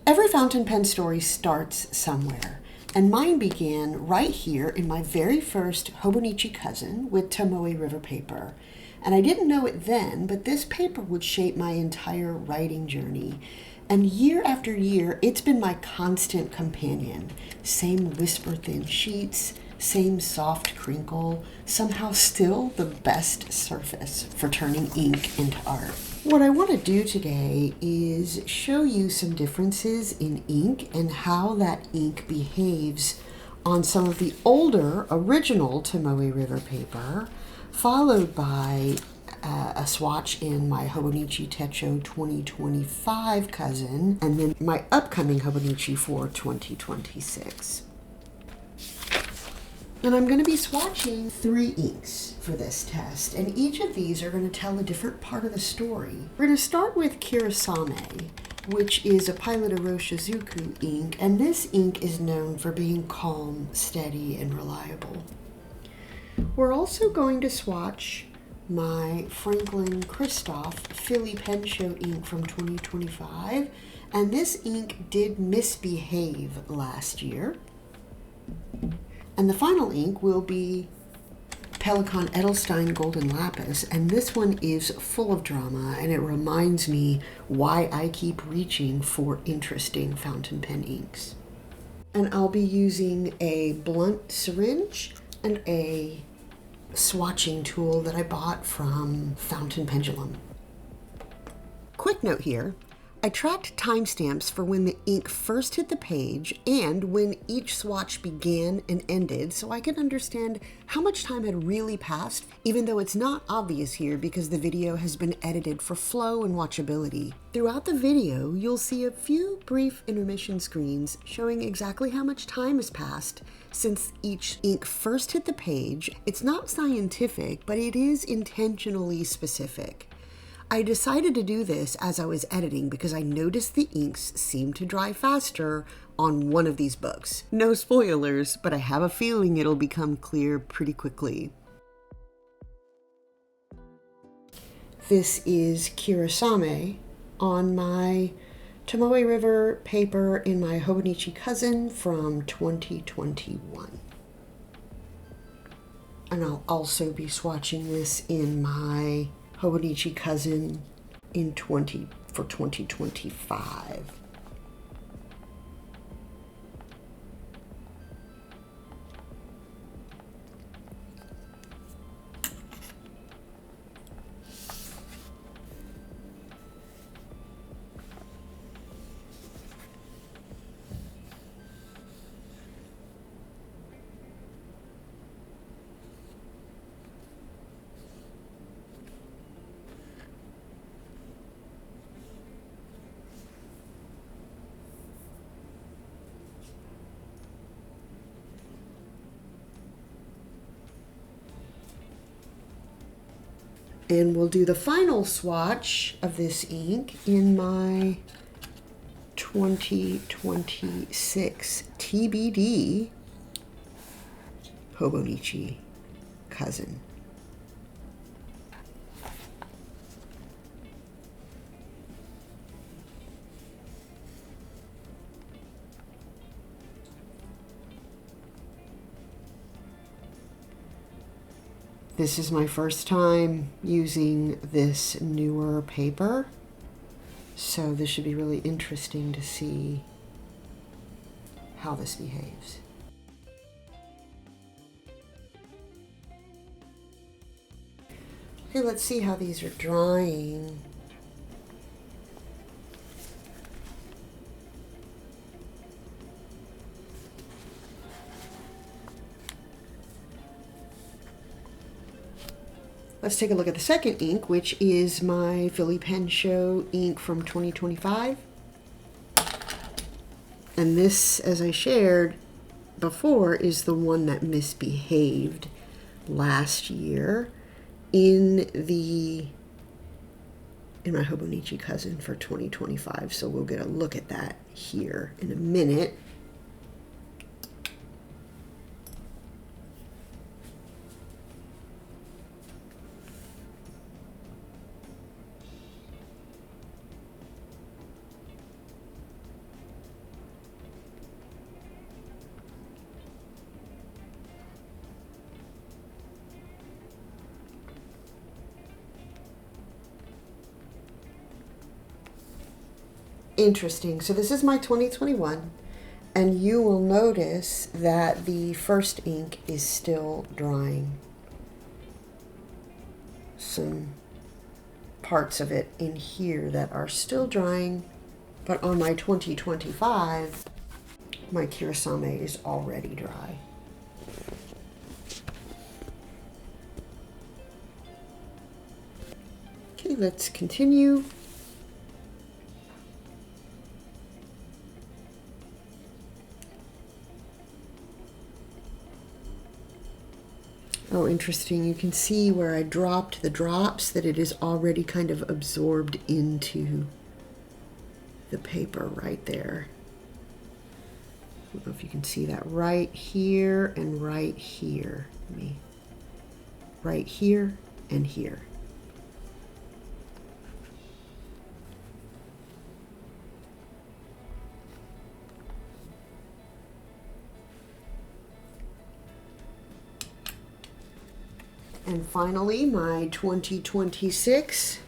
Every fountain pen story starts somewhere, and mine began right here in my very first Hobonichi Cousin with Tomoe River paper. And I didn't know it then, but this paper would shape my entire writing journey. And year after year, it's been my constant companion. Same whisper-thin sheets, same soft crinkle, somehow still the best surface for turning ink into art. What I want to do today is show you some differences in ink and how that ink behaves on some of the older original Tomoe River paper, followed by a swatch in my Hobonichi Techo 2025 Cousin, and then my upcoming Hobonichi for 2026. And I'm going to be swatching 3 inks for this test, and each of these are going to tell a different part of the story. We're going to start with Kiri-Same, which is a Pilot Iroshizuku ink, and this ink is known for being calm, steady, and reliable. We're also going to swatch my Franklin-Christoph Philly Pen Show ink from 2025, and this ink did misbehave last year. And the final ink will be Pelikan Edelstein Golden Lapis, and this one is full of drama, and it reminds me why I keep reaching for interesting fountain pen inks. And I'll be using a blunt syringe and a swatching tool that I bought from Fountain Pendulum. Quick note here. I tracked timestamps for when the ink first hit the page and when each swatch began and ended so I could understand how much time had really passed, even though it's not obvious here because the video has been edited for flow and watchability. Throughout the video, you'll see a few brief intermission screens showing exactly how much time has passed since each ink first hit the page. It's not scientific, but it is intentionally specific. I decided to do this as I was editing because I noticed the inks seemed to dry faster on one of these books. No spoilers, but I have a feeling it'll become clear pretty quickly. This is Kiri-Same on my Tomoe River paper in my Hobonichi Cousin from 2021. And I'll also be swatching this in my Hobonichi Cousin for 2025. And we'll do the final swatch of this ink in my 2026 TBD Hobonichi Cousin. This is my first time using this newer paper, so this should be really interesting to see how this behaves. Okay, let's see how these are drying. Let's take a look at the second ink, which is my Philly Pen Show ink from 2025. And this, as I shared before, is the one that misbehaved last year in my Hobonichi Cousin for 2025. So we'll get a look at that here in a minute. Interesting. So this is my 2021, and you will notice that the first ink is still drying. Some parts of it in here that are still drying, but on my 2025, my Kiri-Same is already dry. Okay, let's continue. Oh, interesting. You can see where I dropped the drops that it is already kind of absorbed into the paper right there. I don't know if you can see that right here and right here. Right here and here. And finally, my 2026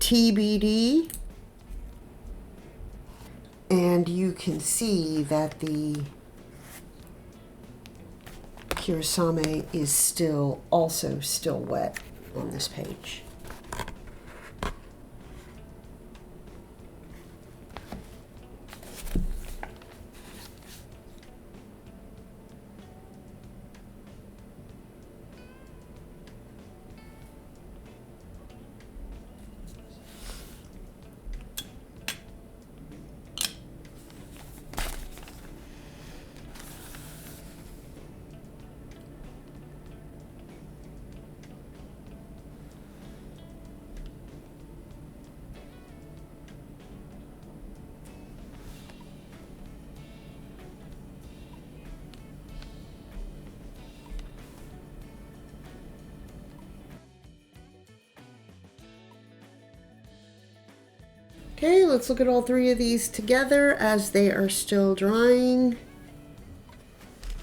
TBD. And you can see that the Kiri-Same is also still wet on this page. Okay, let's look at all three of these together as they are still drying.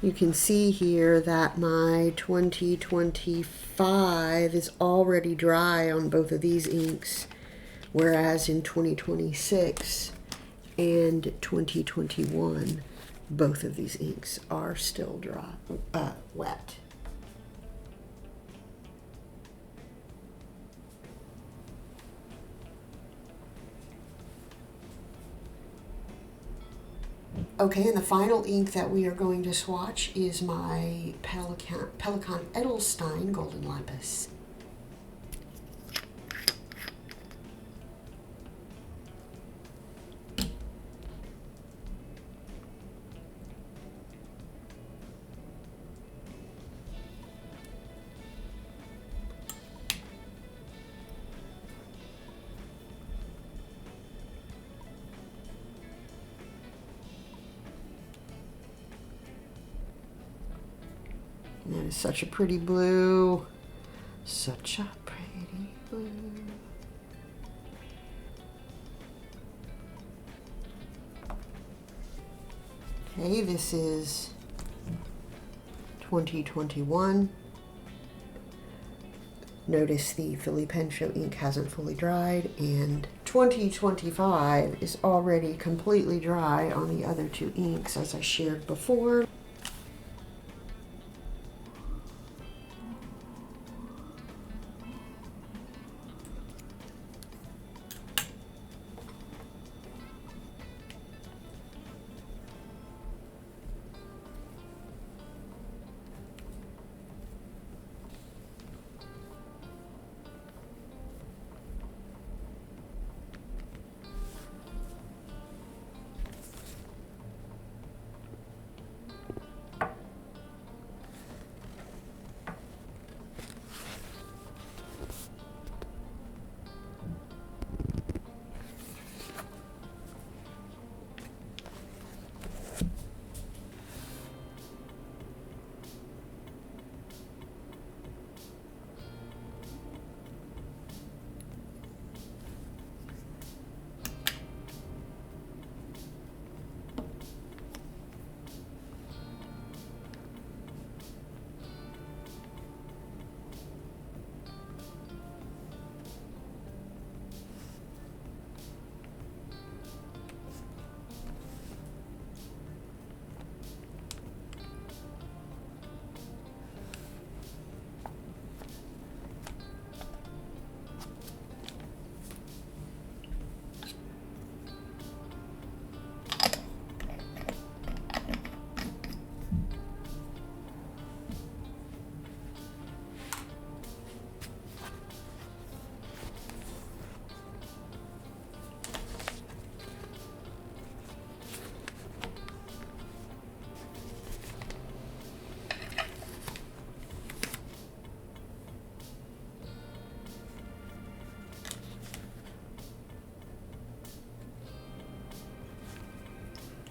You can see here that my 2025 is already dry on both of these inks, whereas in 2026 and 2021, both of these inks are still wet. Okay, and the final ink that we are going to swatch is my Pelikan Edelstein Golden Lapis. And that is such a pretty blue. Such a pretty blue. Okay, this is 2021. Notice the Philly pen show ink hasn't fully dried, and 2025 is already completely dry on the other two inks, as I shared before.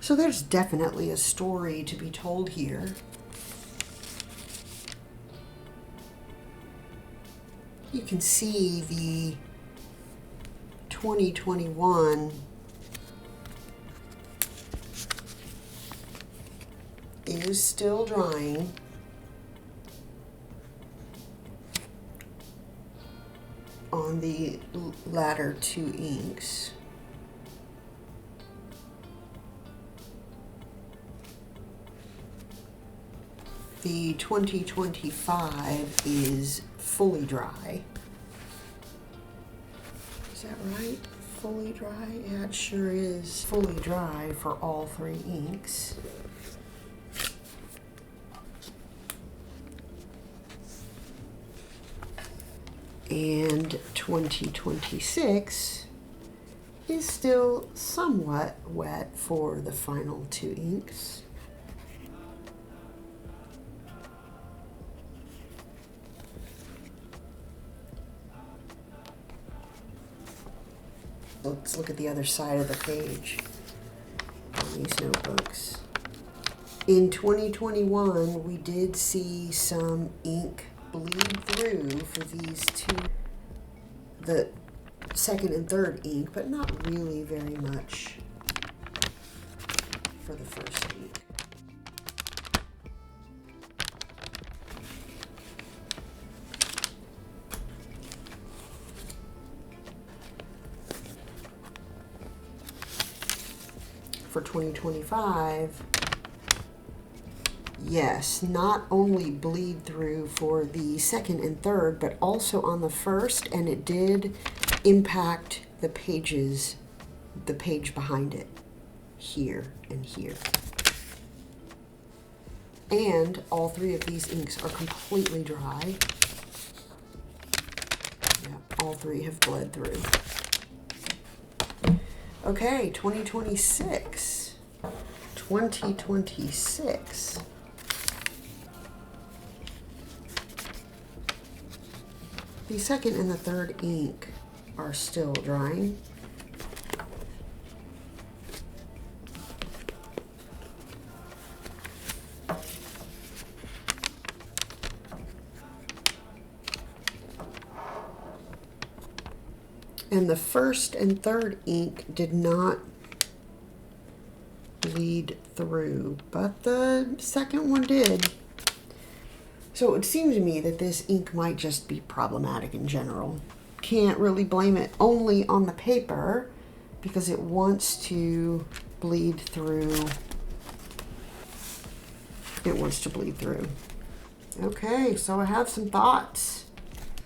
So there's definitely a story to be told here. You can see the 2021 is still drying. On the latter two inks. The 2025 is fully dry. Is that right? Fully dry? Yeah, it sure is fully dry for all three inks. And 2026 is still somewhat wet for the final two inks. Let's look at the other side of the page on these notebooks. In 2021, we did see some ink bleed through for these two, the second and third ink, but not really very much for the first ink. For 2025, yes, not only bleed through for the second and third, but also on the first, and it did impact the pages, the page behind it, here and here. And all three of these inks are completely dry. Yeah, all three have bled through. Okay, 2026. 2026. The second and the third ink are still drying. And the first and third ink did not bleed through, but the second one did. So it would seem to me that this ink might just be problematic in general. Can't really blame it only on the paper because it wants to bleed through. It wants to bleed through. Okay, so I have some thoughts.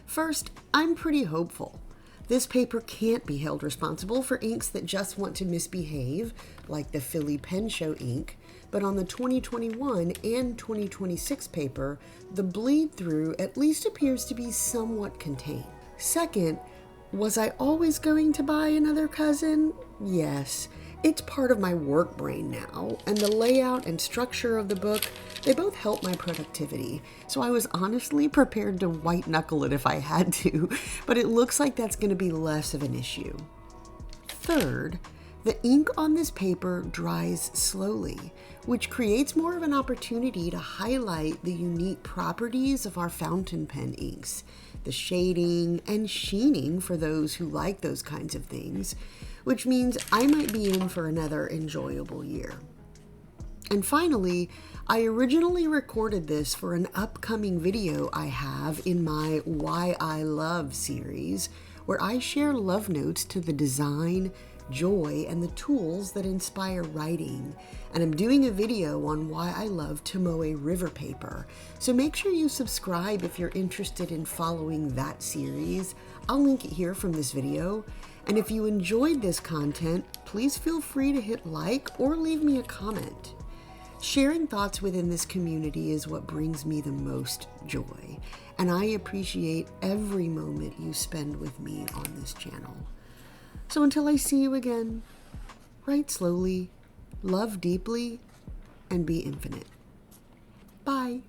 First, I'm pretty hopeful. This paper can't be held responsible for inks that just want to misbehave, like the Philly Pen Show ink, but on the 2021 and 2026 paper, the bleed through at least appears to be somewhat contained. Second, was I always going to buy another cousin? Yes. It's part of my work brain now, and the layout and structure of the book, they both help my productivity. So I was honestly prepared to white knuckle it if I had to, but it looks like that's going to be less of an issue. Third, the ink on this paper dries slowly, which creates more of an opportunity to highlight the unique properties of our fountain pen inks, the shading and sheening for those who like those kinds of things, which means I might be in for another enjoyable year. And finally, I originally recorded this for an upcoming video I have in my Why I Love series, where I share love notes to the design, joy, and the tools that inspire writing. And I'm doing a video on why I love Tomoe River paper. So make sure you subscribe if you're interested in following that series. I'll link it here from this video. And if you enjoyed this content, please feel free to hit like or leave me a comment. Sharing thoughts within this community is what brings me the most joy, and I appreciate every moment you spend with me on this channel. So until I see you again, write slowly, love deeply, and be infinite. Bye.